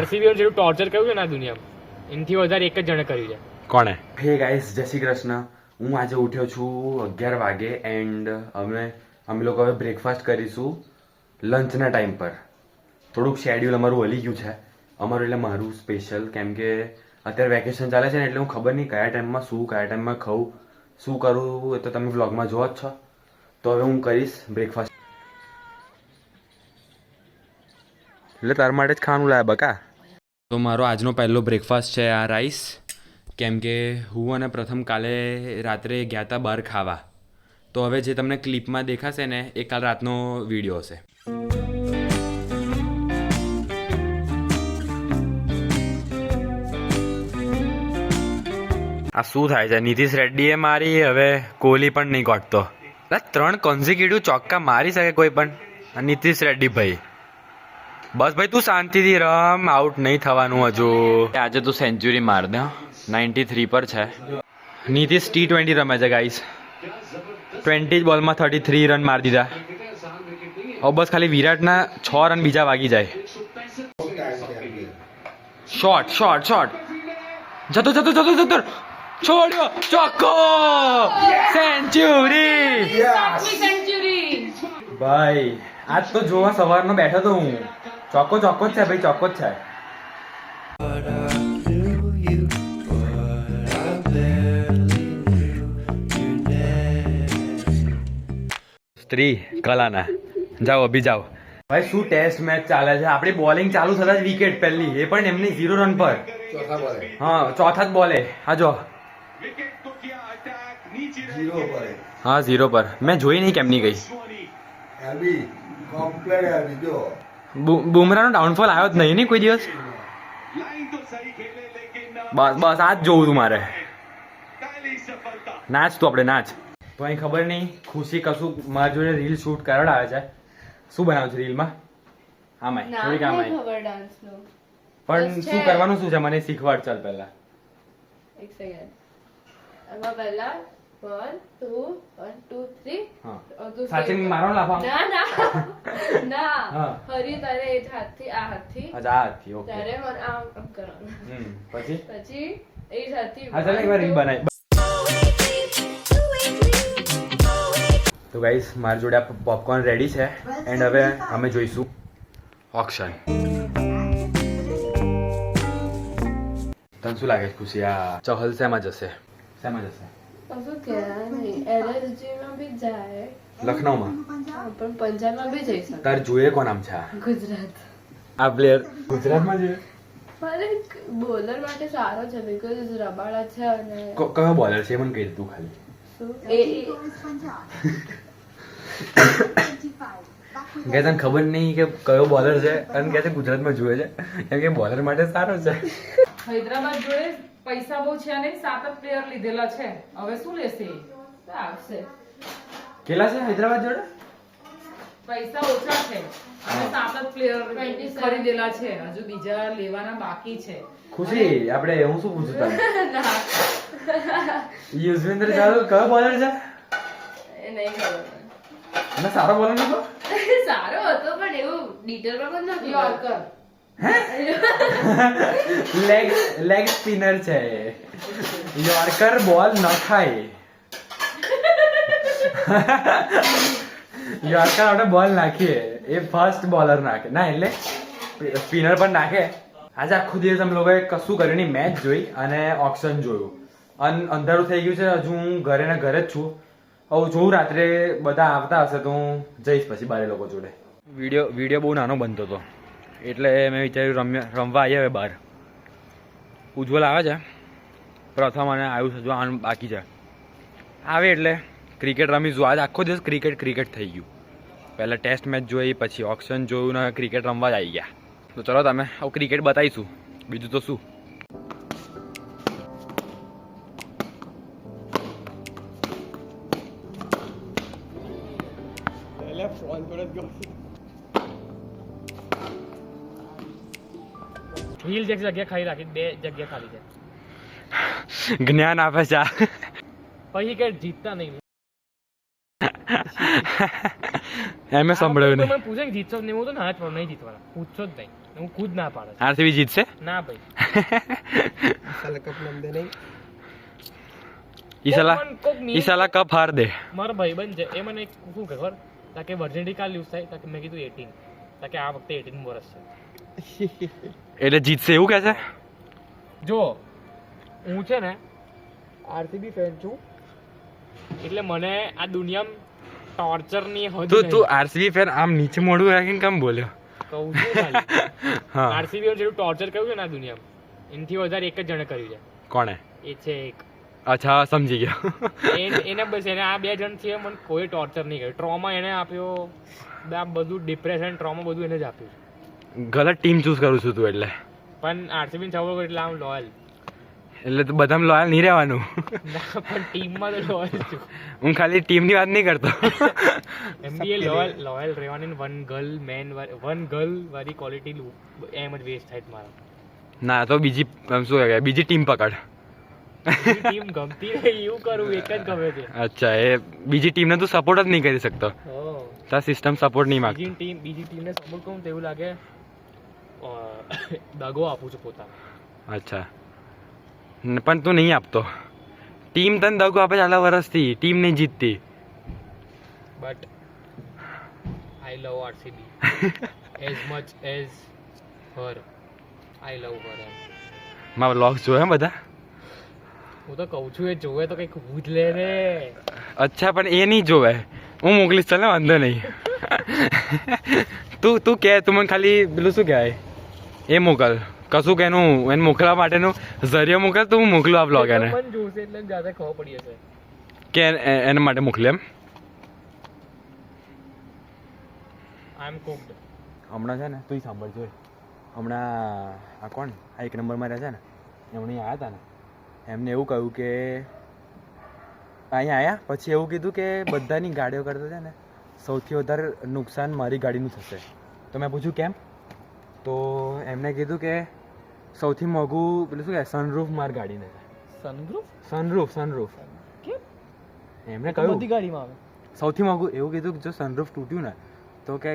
RCB જેટલું torture કર્યું છે ને આ દુનિયામાં એનાથી વધારે એક જ જણે કર્યું છે. કોણે? હે ગાઈસ, જય શ્રી કૃષ્ણ. હું આજે ઉઠ્યો છું 11 વાગે એન્ડ અમે લોકો હવે બ્રેકફાસ્ટ કરીશું લંચના ટાઈમ પર. થોડુંક શેડ્યુલ અમારું હલી ગયું છે અમારું, એટલે મારું સ્પેશિયલ, કેમ કે અત્યારે વેકેશન ચાલે છે ને, એટલે હું ખબર નહીં કયા ટાઈમમાં શું, કયા ટાઈમમાં ખાઉં, શું કરું, એ તો તમે વ્લોગમાં જોવો જ છો. તો હવે હું કરીશ બ્રેકફાસ્ટ. એટલે તાર માટે જ ખાવાનું લાયા બકા. તો મારો આજનો પહેલો બ્રેકફાસ્ટ છે આ રાઈસ, કેમ કે હું અને પ્રથમ કાલે રાત્રે ગયા હતા બહાર ખાવા. તો હવે જે તમને ક્લિપમાં દેખાશે ને એ કાલ રાતનો વિડીયો હશે. આ શું થાય છે? નીતિશ રેડ્ડીએ મારી, હવે કોહલી પણ નહીં ગોઠતો. 3 કોન્ઝિક્યુટિવ ચોક્કા મારી શકે કોઈ પણ? નીતિશ રેડ્ડી ભાઈ, બસ ભાઈ તું શાંતિથી રમ, આઉટ નહીં થવાનું હજુ. આજે તું સેન્ચુરી માર દે. 93 પર છે. નીતિશ T20 રમે છે ગાઈસ. 20 બોલમાં 33 રન મારી દીધા. હવે બસ ખાલી વિરાટના 6 રન બીજા વાગી જાય. શોટ શોટ શોટ, જતો જતો જતો જતો, છોડ્યો, ચોક્કો, સેન્ચુરી ભાઈ. આજ તો જોવા સવારનો બેઠો તો હું. ચોક્કો ચોક્કો જ છે ભાઈ, ચોક્કો જ છે. સ્ત્રી કલાના જાઓ અભી જાઓ. ભાઈ શું ટેસ્ટ મેચ ચાલે છે. આપણી બોલિંગ ચાલુ થતા જ વિકેટ પહેલી, એ પણ એમની 0 રન પર. હા, ચોથા જ બોલે. હા જો, હા 0 પર. મેં જોઈ નહીં કેમની ગઈ. બુમરાહનો ડાઉનફોલ આવ્યો જ નહીં ને કોઈ દિવસ. બસ બસ આ જ જોવું તું મારે. નાચ તું, આપણે નાચ. તો અહીં ખબર નહીં ખુશી કશું મારા જોડે રીલ શૂટ કરાવડાવે છે. શું બનાવું છે રીલમાં? હા માય થોડી કામ આય પણ શું કરવાનું શું છે મને શીખવાડ. ચાલ પહેલા એક સેકન્ડ. આમાં પહેલા 1 2 1 2 3. હા સાચે મારો લાફા. ના ના ના. હા. હરી તારે એ હાથથી આ હાથથી. અચ્છા આ હતી. ઓકે. તારે મને આમ કરવાનું. પછી પછી એ હાથથી. હા ચાલ એકવાર રીલ બનાવી. તો ગાઈસ મારી જોડે આ પોપકોર્ન રેડી છે એન્ડ હવે અમે જોઈશું ઓક્શન. તને શું લાગે છે ખુશી, આ ચહલ શેમાં જશે? શેમાં જશે? કશું કહેવાય નહીં. એલએસજીમાં બી જાય, લખનઉમાં, પણ પંજાબમાં બી જઈ શકે. તાર જોઈએ કોણ આમ છે ગુજરાત. આ પ્લેયર ગુજરાતમાં જોઈએ. મારે બોલર માટે સારો છે બીકોઝ રબાડા છે અને કયો બોલર છે એ મને કહી દે તું ખાલી. કે તને ખબર નહીં કે કયો બોલર છે અને કે ગુજરાતમાં જુએ છે, કેમ કે બોલર માટે સારો છે. હૈદરાબાદ જોડે પૈસા બહુ છે નહીં, 7 જ પ્લેયર લીધેલા છે. હવે શું લેશે? આવશે. કેટલા છે હૈદરાબાદ જોડે? પૈસા ઓછા છે અને 7 જ પ્લેયર ખરીદેલા છે. હજુ બીજા લેવાના બાકી છે. ખુશી આપણે હું શું પૂછું તને? યુઝવેન્દ્ર ચહલ કયો બોલર છે? એ નહીં ખબર. અને સારો બોલર નતો? સારો હતો પણ એવું ડિટેલમાં પણ નથી. યોર્કર. લેગ સ્પિનર છે. યોર્કર બોલ ન ખાય. યોર્કર આપણે બોલ નાખીએ, એ ફર્સ્ટ બોલર નાખે ના, એટલે સ્પિનર પણ નાખે. આજે આખો દિવસ અમે લોકોએ કશું કર્યું નહીં, મેચ જોઈ અને ઓક્શન જોયું. અંધારું થઈ ગયું છે, હજુ હું ઘરે ને ઘરે જ છું. હવે જોઉં રાત્રે બધા આવતા હશે તો હું જઈશ પછી બારે લોકો જોડે. વિડીયો બહુ નાનો બનતો હતો એટલે મેં વિચાર્યું રમવા આવીએ હવે બહાર. ઉજ્જવલ આવે છે પ્રથમ અને આયુષ હજુ આનું બાકી છે. આવે એટલે ક્રિકેટ રમીશું. આજ આખો દિવસ ક્રિકેટ થઈ ગયું. પહેલાં ટેસ્ટ મેચ જોઈ, પછી ઓક્શન જોયું ને ક્રિકેટ રમવા જ આવી ગયા. તો ચલો તમે આવું ક્રિકેટ બતાવીશું, બીજું તો શું. હિલ એક જગ્યા ખાલી રાખી, 2 જગ્યા ખાલી છે. જ્ઞાન આપે છે પછી કે જીતતા નહીં. એમ સંભળાયું કોઈ નહીં. મને પૂછે કે જીતશો જ નહીં, હું તો ના જ પાડું, નહીં જીતવાના, પૂછશો જ નહીં, હું ખુદ ના પાડું. આરસીબી જીતશે. ના ભાઈ. ઈ સાલા કોક નિયમ- ઈ સાલા કપ હાર દે. મારો ભાઈબંધ છે એ મને શું કહે ખબર, તાકે વર્જિનિટી કાલ યુઝ થાય, તાકે મેં કીધું 18, તાકે આ વખતે 18 વર્ષ છે. એટલે જીતશે એવું કહે છે. જો હું છે ને આરસીબી ફેન છું, એટલે મને આ દુનિયામાં ટોર્ચરની હદ તું નહીં. તું આરસીબી ફેન આમ નીચે મોઢું રાખીને કેમ બોલ્યો. કહું છું ખાલી. હા આરસીબી જેટલું ટોર્ચર કર્યું છે ને આ દુનિયામાં, એનાથી વધારે એક જ જણે કર્યું છે, કોણે. એ છે એક. અચ્છા સમજી ગયો. એને બસ એને આ બે જણ છે, મને કોઈ ટોર્ચર નહીં કર્યું. ટ્રોમા એને આપ્યો, આ બધું ડિપ્રેશન ટ્રોમા બધું એને જ આપ્યું. ગલત ટીમ ચૂઝ કરું છું તું એટલે. પણ આરસીબી સપોર્ટ કરું એટલે આમ લોયલ. એટલે તો બધામાં લોયલ નહીં રહેવાનું. ના પણ ટીમમાં તો લોયલ છું. હું ખાલી ટીમની વાત નહીં કરતો. એમબીએ લોયલ રહેવાની વન ગર્લ વાળી ક્વોલિટી એમ જ વેસ્ટ થાય મારા. ના તો બીજી આમ શું કહેવાય બીજી ટીમ પકડ. ટીમ ગમતી નહીં એવું કરું, એક જ ગમે છે. અચ્છા એ બીજી ટીમને તું સપોર્ટ જ નહીં કરી શકતો. તાર સિસ્ટમ સપોર્ટ નહીં માંગતી. બીજી ટીમને સપોર્ટ કરું તો એવું લાગે દગો આપું છું પોતાને. અચ્છા પણ તું નહીં આપતો. ટીમ તને દગો આપે છે આટલા વર્ષથી, ટીમ નહીં જીતતી. But I love RCB as much as her. I love her. મારા વ્લોગ્સ જોયા બધા. હું તો કહું છું એ જોવે તો કંઈક ભૂત લે રે. અચ્છા પણ એ નહીં જોવે, હું મોકલીશ ચાલ ને વાંધો નહીં. તું કે તું મને ખાલી પેલું શું કહેવાય એ મોકલ, કશું કે એનું એને મોકલવા માટેનું ઝરિયો મોકલ, તો હું મોકલું આ બ્લોગ એને મન જોશે એટલે જાતે ખબર પડી જશે કે એના માટે મોકલે એમ. આઈ એમ કુક્ડ. હમણાં છે ને તું સાંભળજો, હમણાં આ કોણ આ 1 નંબરમાં રહે છે ને એમણે આવ્યા હતા ને, એમને એવું કહ્યું કે અહીંયા આવ્યા પછી એવું કીધું કે બધાની ગાડીઓ કરતા છે ને સૌથી વધારે નુકસાન મારી ગાડીનું થશે. તો મેં પૂછ્યું કેમ, તો એમને કીધું કે સૌથી મોંઘું પેલું શું કહેવાય સનરૂફ મારી ગાડીને છે. સનરૂફ સનરૂફ કેમ? એમને કહ્યું બધી ગાડીમાં આવે. સૌથી મોંઘું એવું કીધું કે જો સનરૂફ તૂટ્યું ને તો કે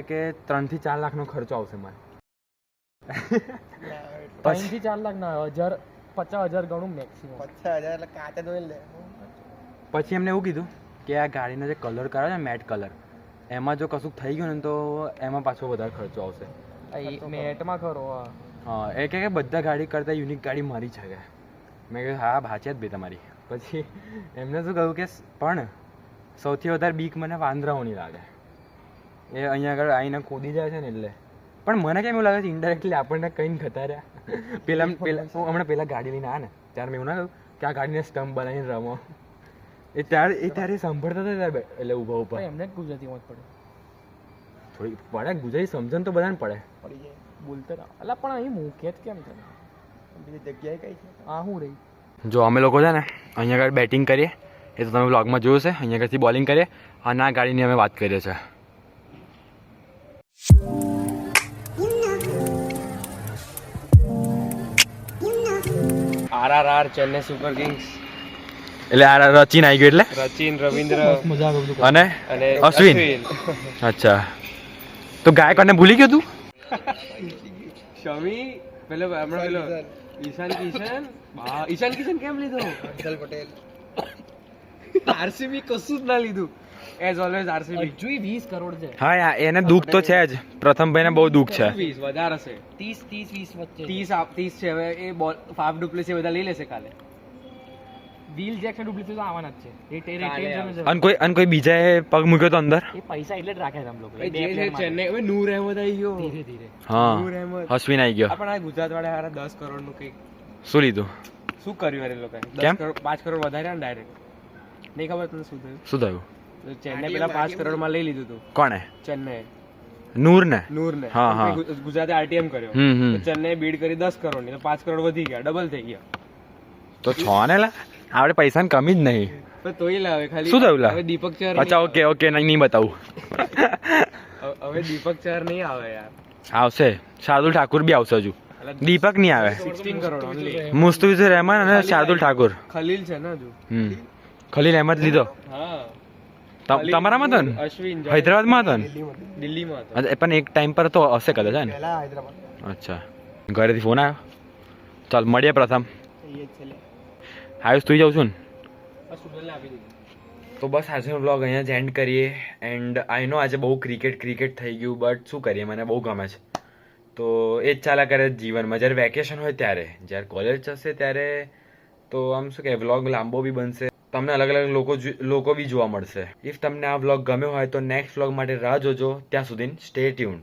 3 થી 4 લાખનો ખર્ચો આવશે મારે. 3 થી 4 લાખ ના આવે, 50,000 ગણું મેક્સિમમ. પછી એમને એવું કીધું કે આ ગાડીનો જે કલર કરાવે છે મેટ કલર, એમાં જો કશુંક થઈ ગયું ને તો એમાં પાછો વધારે ખર્ચો આવશે. મેટમાં ખરો. હા એ કે બધા ગાડી કરતાં યુનિક ગાડી મારી છે કે. મેં કહ્યું હા ભાચે જ ભાઈ તમારી. પછી એમને શું કહ્યું કે પણ સૌથી વધારે બીક મને વાંદરાઓની લાગે. એ અહીંયા આગળ આવીને કૂદી જાય છે ને એટલે. પણ મને કેમ એવું લાગે છે ઇનડાયરેક્ટલી આપણને કંઈ ખતા રહ્યા. પેલા હમણાં પેલા ગાડી લઈને આ ને ત્યારે મેં એવું ના કહ્યું કે આ ગાડીને સ્ટમ્પ બનાવીને રમો. એ ત્યારે સાંભળતા હતા એટલે ઊભા ઊભા. એમને જ ગુજરાતીમાં જ પડે. થોડી પડે ગુજરાતી સમજણ તો બધાને પડે. બોલતા હતા અલા પણ અહીં મૂકે જ કેમ છે બીજી જગ્યાએ કઈ છે આ હું રહી. જો અમે લોકો છે ને અહીંયા આગળ બેટિંગ કરીએ એ તો તમે વ્લોગમાં જોયું છે, અહીંયા આગળથી બોલિંગ કરીએ અને આ ગાડીની અમે વાત કરીએ છીએ. RRR ચેન્નઈ સુપર કિંગ્સ, એટલે આ રચીન આવી ગયું એટલે રચિન રવિન્દ્ર મજા આવે અને અને અશ્વિન. અચ્છા તો ગાયકવાડને ભૂલી ગયો તું. શમી પેલો હમણાં પેલો ઈશાન કિશન કેમ લીધો? હર્ષલ પટેલ. આરસીબી કશું જ ના લીધું, એઝ ઓલવેઝ આરસીબી. હજુ 20 કરોડ છે. હા યાર એને દુઃખ તો છે જ, પ્રથમ ભાઈને બહુ દુઃખ છે. 20 વધારે હશે, 30 વચ્ચે 30 છે. હવે એ બોલ ફાફ ડુપ્લેસી બધા લઈ લેશે કાલે. વ્હીલ જેક્સન ડુપ્લિકેટ આવવાના જ છે. અને કોઈ બીજાએ પગ મૂક્યો તો અંદર. એ પૈસા એટલે જ રાખે છે આમ લોકો. જે છે ચેન્નઈ, હવે નૂર અહેમદ આવી ગયો. ધીરે ધીરે હા નૂર અહેમદ. અશ્વિન આવી ગયો. પણ આ ગુજરાત વાળા હારા 10 કરોડ નું કંઈક શું લીધું? શું કર્યું અરે લોકોએ? કેમ? 5 કરોડ વધાર્યા ને ડાયરેક્ટ. નહીં ખબર તને શું થયું? શું થયું? ચેન્નઈ પેલા 5 કરોડ માં લઈ લીધું હતું. કોણે? ચેન્નઈ નૂર ને. નૂરને. હા, હા. ગુજરાતે આરટીએમ કર્યો. હમ. તો ચેન્નઈ બીડ કરી 10 કરોડ ની, તો 5 કરોડ વધી ગયા, ડબલ થઈ ગયા. તો 6 ને લા આપણે પૈસાની કમી જ નહીં. પણ તોય લાવે ખાલી. શું થયું લા? હવે દીપક ચહર અચ્છા ઓકે નહીં બતાવું. હવે દીપક ચહર નહીં આવે યાર. આવશે, શાર્દુલ ઠાકુર બી આવશે હજુ. દીપક નહીં આવે. 16 કરોડ ઓનલી. મુસ્તુફિઝુર રહેમાન અને શાર્દુલ ઠાકુર. ખલીલ છે ને હજુ. ખલીલ અહેમદ લીધો. હા તમારામાં હતો ને અશ્વિન હૈદરાબાદમાં હતો ને દિલ્હીમાં હતો. અચ્છા, પણ એક ટાઈમ પર તો હશે કદાચ હે ને અચ્છા ઘરેથી ફોન આવ્યો ચાલ મળીએ પ્રથમ આયુષ તું જાઉં છું ને આ સુડલને આપી દીધું. તો બસ આજનો વ્લોગ અહીંયા જ એન્ડ કરીએ એન્ડ આઈ નો આજે બહુ ક્રિકેટ થઈ ગયું બટ શું કરીએ મને બહુ ગમે છે તો એ જ ચાલ્યા કરે જીવનમાં જ્યારે વેકેશન હોય ત્યારે જ્યારે કોલેજ જશે ત્યારે તો આમ શું કે વ્લોગ લાંબો બી બનશે તમને અલગ અલગ લોકો બી જોવા મળશે ઇફ તમને આ વ્લોગ ગમ્યો હોય તો નેક્સ્ટ વ્લોગ માટે રાહ જોજો ત્યાં સુધી સ્ટે ટ્યુન